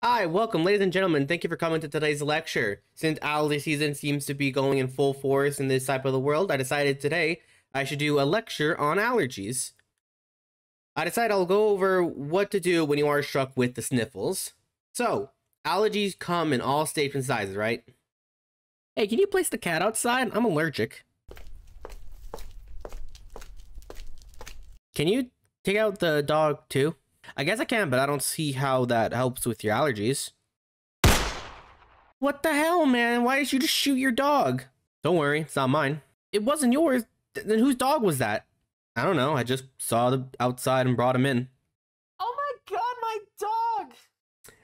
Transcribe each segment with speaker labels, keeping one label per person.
Speaker 1: Hi, welcome, ladies and gentlemen. Thank you for coming to today's lecture. Since allergy season seems to be going in full force in this type of the world, I decided today I should do a lecture on allergies. I decided I'll go over what to do when you are struck with the sniffles. So, allergies come in all shapes and sizes, right? Hey, can you place the cat outside? I'm allergic. Can you take out the dog too? I guess I can, but I don't see how that helps with your allergies. What the hell, man? Why did you just shoot your dog? Don't worry, it's not mine. It wasn't yours. Then whose dog was that? I don't know. I just saw the outside and brought him in.
Speaker 2: Oh my god, my dog!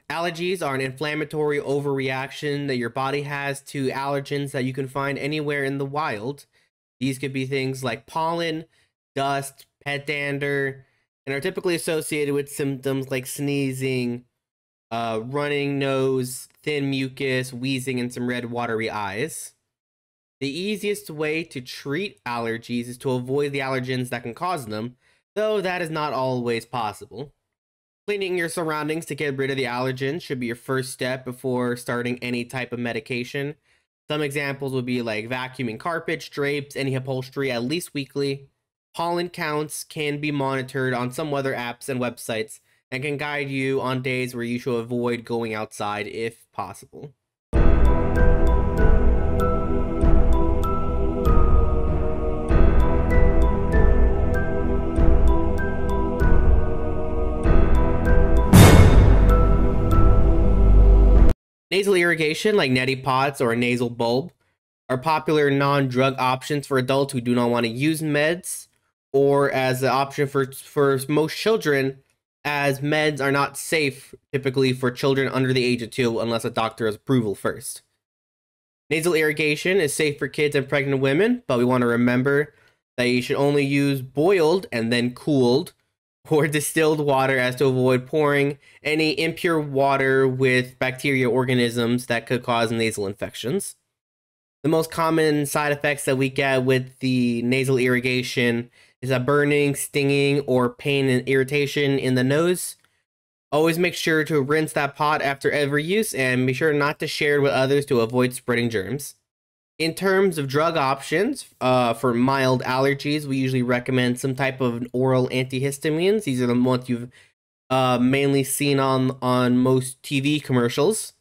Speaker 1: Allergies are an inflammatory overreaction that your body has to allergens that you can find anywhere in the wild. These could be things like pollen, dust, pet dander, and are typically associated with symptoms like sneezing, running nose, thin mucus, wheezing, and some red watery eyes. The easiest way to treat allergies is to avoid the allergens that can cause them, though that is not always possible. Cleaning your surroundings to get rid of the allergens should be your first step before starting any type of medication. Some examples would be like vacuuming carpets, drapes, any upholstery at least weekly. Pollen counts can be monitored on some weather apps and websites and can guide you on days where you should avoid going outside if possible. Nasal irrigation like neti pots or a nasal bulb are popular non-drug options for adults who do not want to use meds, or as an option for most children, as meds are not safe typically for children under the age of 2 unless a doctor has approval first. Nasal irrigation is safe for kids and pregnant women, but we want to remember that you should only use boiled and then cooled or distilled water as to avoid pouring any impure water with bacteria organisms that could cause nasal infections. The most common side effects that we get with the nasal irrigation is a burning, stinging, or pain and irritation in the nose. Always make sure to rinse that pot after every use and be sure not to share it with others to avoid spreading germs. In terms of drug options, for mild allergies, we usually recommend some type of oral antihistamines. These are the ones you've mainly seen on most TV commercials.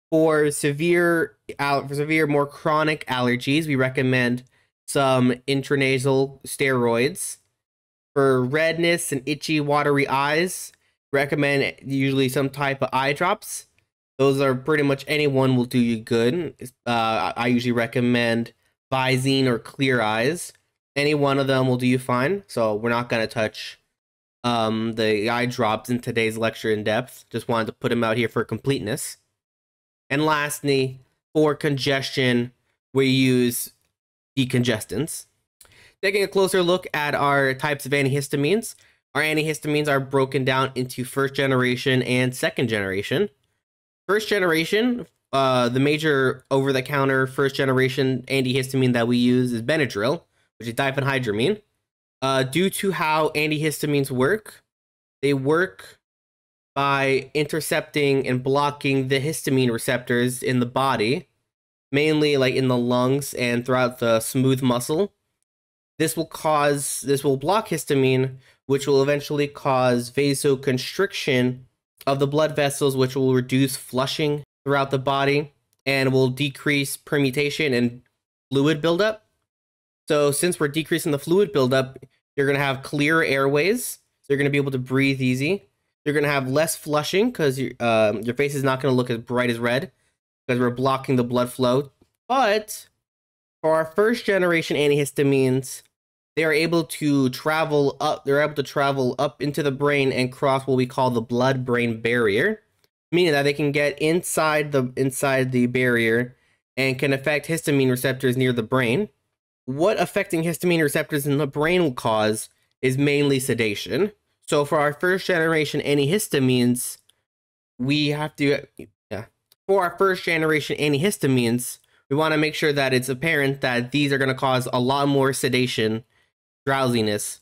Speaker 1: For severe, more chronic allergies, we recommend some intranasal steroids. For redness and itchy, watery eyes, recommend usually some type of eye drops. Those are pretty much anyone will do you good. I usually recommend Visine or Clear Eyes. Any one of them will do you fine. So we're not going to touch the eye drops in today's lecture in depth. Just wanted to put them out here for completeness. And lastly, for congestion, we use decongestants. Taking a closer look at our types of antihistamines, our antihistamines are broken down into first generation and second generation. First generation, the major over-the-counter first generation antihistamine that we use is Benadryl, which is diphenhydramine. Due to how antihistamines work, they work by intercepting and blocking the histamine receptors in the body, mainly like in the lungs and throughout the smooth muscle. This will block histamine, which will eventually cause vasoconstriction of the blood vessels, which will reduce flushing throughout the body and will decrease permutation and fluid buildup. So since we're decreasing the fluid buildup, you're going to have clearer airways. So you're going to be able to breathe easy. You're going to have less flushing because your face is not going to look as bright as red because we're blocking the blood flow. But for our first generation antihistamines, they are able to travel up. They're able to travel up into the brain and cross what we call the blood-brain barrier, meaning that they can get inside the barrier and can affect histamine receptors near the brain. What affecting histamine receptors in the brain will cause is mainly sedation. So for our first generation antihistamines, we want to make sure that it's apparent that these are going to cause a lot more sedation, drowsiness,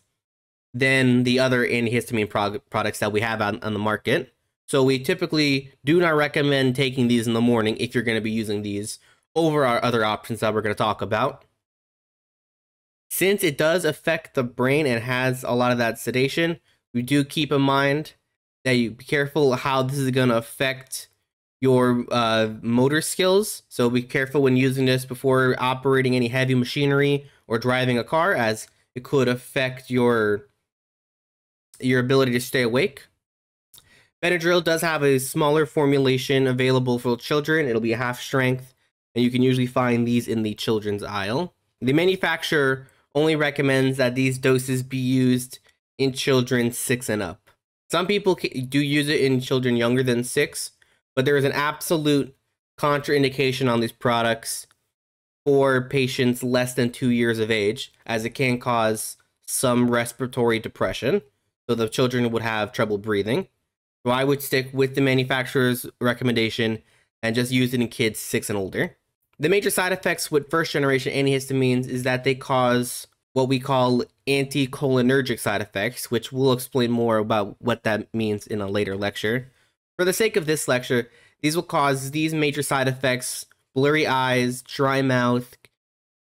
Speaker 1: than the other antihistamine products that we have on the market. So we typically do not recommend taking these in the morning if you're going to be using these over our other options that we're going to talk about. Since it does affect the brain and has a lot of that sedation, we do keep in mind that you be careful how this is going to affect your motor skills. So be careful when using this before operating any heavy machinery or driving a car, as it could affect your ability to stay awake. Benadryl does have a smaller formulation available for children. It'll be half strength, and you can usually find these in the children's aisle. The manufacturer only recommends that these doses be used in children 6 and up. Some people do use it in children younger than 6, but there is an absolute contraindication on these products for patients less than 2 years of age, as it can cause some respiratory depression, so the children would have trouble breathing. So I would stick with the manufacturer's recommendation and just use it in kids 6 and older. The major side effects with first generation antihistamines is that they cause what we call anticholinergic side effects, which we'll explain more about what that means in a later lecture. For the sake of this lecture, these will cause these major side effects: blurry eyes, dry mouth,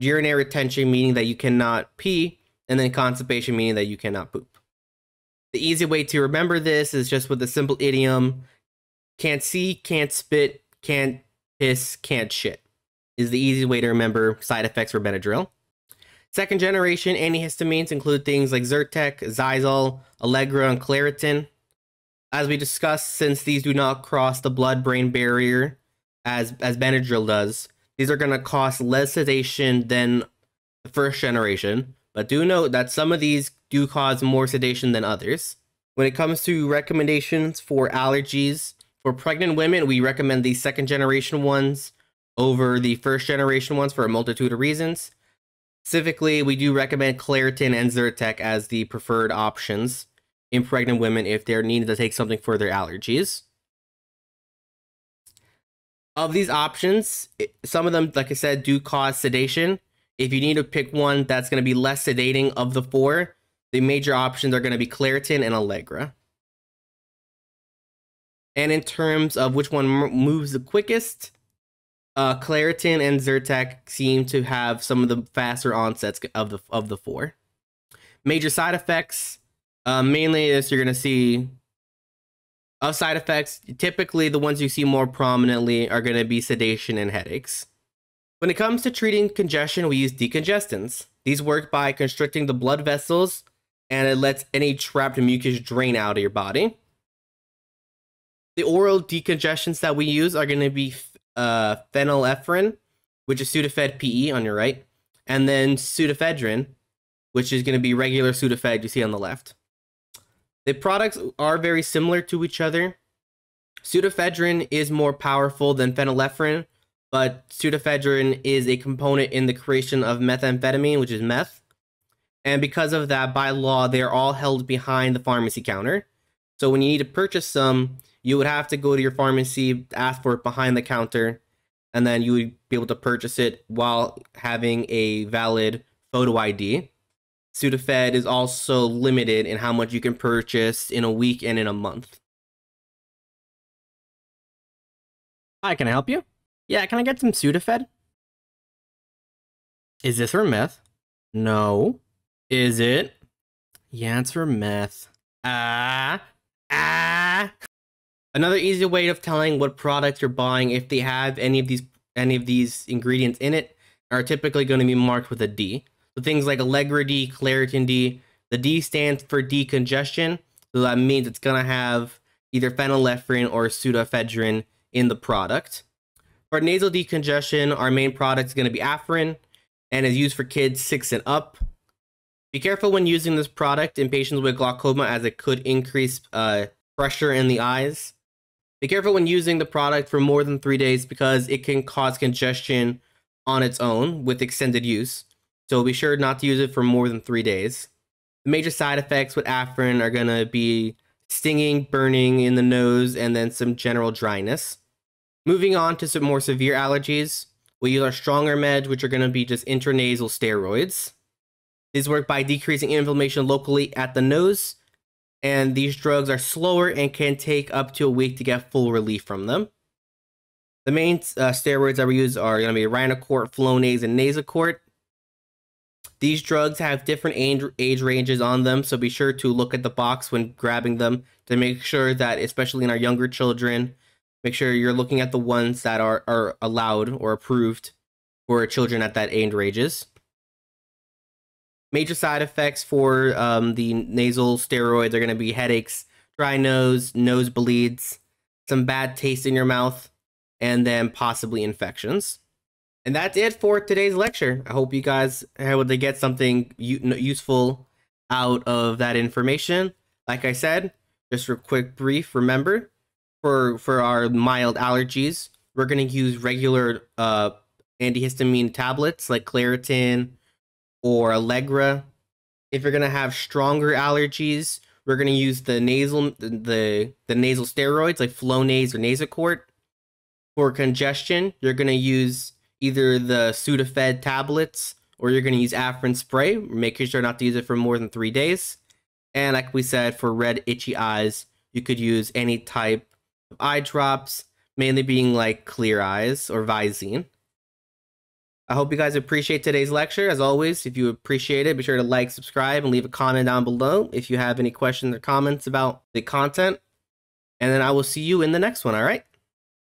Speaker 1: urinary retention, meaning that you cannot pee, and then constipation, meaning that you cannot poop. The easy way to remember this is just with a simple idiom: can't see, can't spit, can't piss, can't shit, is the easy way to remember side effects for Benadryl. Second generation antihistamines include things like Zyrtec, Xyzal, Allegra, and Claritin. As we discussed, since these do not cross the blood-brain barrier as Benadryl does, these are going to cause less sedation than the first generation, but do note that some of these do cause more sedation than others. When it comes to recommendations for allergies, for pregnant women, we recommend the second generation ones over the first generation ones for a multitude of reasons. Specifically, we do recommend Claritin and Zyrtec as the preferred options in pregnant women if they're needing to take something for their allergies. Of these options, some of them, like I said, do cause sedation. If you need to pick one that's going to be less sedating of the 4, the major options are going to be Claritin and Allegra. And in terms of which one moves the quickest, Claritin and Zyrtec seem to have some of the faster onsets of the 4. Major side effects, mainly as you're going to see of side effects, typically the ones you see more prominently are going to be sedation and headaches. When it comes to treating congestion, we use decongestants. These work by constricting the blood vessels, and it lets any trapped mucus drain out of your body. The oral decongestants that we use are going to be phenylephrine, which is Sudafed PE on your right, and then pseudoephedrine, which is going to be regular Sudafed you see on the left. The products are very similar to each other. Pseudoephedrine is more powerful than phenylephrine, but pseudoephedrine is a component in the creation of methamphetamine, which is meth. And because of that, by law, they are all held behind the pharmacy counter. So when you need to purchase some, you would have to go to your pharmacy, ask for it behind the counter, and then you would be able to purchase it while having a valid photo ID. Sudafed is also limited in how much you can purchase in a week and in a month. Hi, can I help you? Yeah, can I get some Sudafed? Is this for meth? No. Is it? Yeah, it's for meth. Another easy way of telling what products you're buying if they have any of these ingredients in it are typically going to be marked with a D. So things like Allegra D, Claritin D. The D stands for decongestion, so that means it's going to have either phenylephrine or pseudoephedrine in the product. For nasal decongestion, our main product is going to be Afrin and is used for kids 6 and up. Be careful when using this product in patients with glaucoma, as it could increase pressure in the eyes. Be careful when using the product for more than 3 days, because it can cause congestion on its own with extended use. So be sure not to use it for more than 3 days. The major side effects with Afrin are going to be stinging, burning in the nose, and then some general dryness. Moving on to some more severe allergies, we use our stronger meds, which are going to be just intranasal steroids. These work by decreasing inflammation locally at the nose, and these drugs are slower and can take up to a week to get full relief from them. The main steroids that we use are going to be Rhinocort, Flonase, and Nasacort. These drugs have different age ranges on them, so be sure to look at the box when grabbing them to make sure that, especially in our younger children, make sure you're looking at the ones that are allowed or approved for children at that age ranges. Major side effects for the nasal steroids are going to be headaches, dry nose, nosebleeds, some bad taste in your mouth, and then possibly infections. And that's it for today's lecture. I hope you guys are able to get something useful out of that information. Like I said, just for a quick brief, remember, for our mild allergies, we're going to use regular antihistamine tablets like Claritin or Allegra. If you're going to have stronger allergies, we're going to use the nasal steroids like Flonase or Nasacort. For congestion, you're going to use either the Sudafed tablets or you're going to use Afrin spray, making sure not to use it for more than 3 days. And like we said, for red, itchy eyes, you could use any type of eye drops, mainly being like Clear Eyes or Visine. I hope you guys appreciate today's lecture. As always, if you appreciate it, be sure to like, subscribe, and leave a comment down below if you have any questions or comments about the content. And then I will see you in the next one, all right?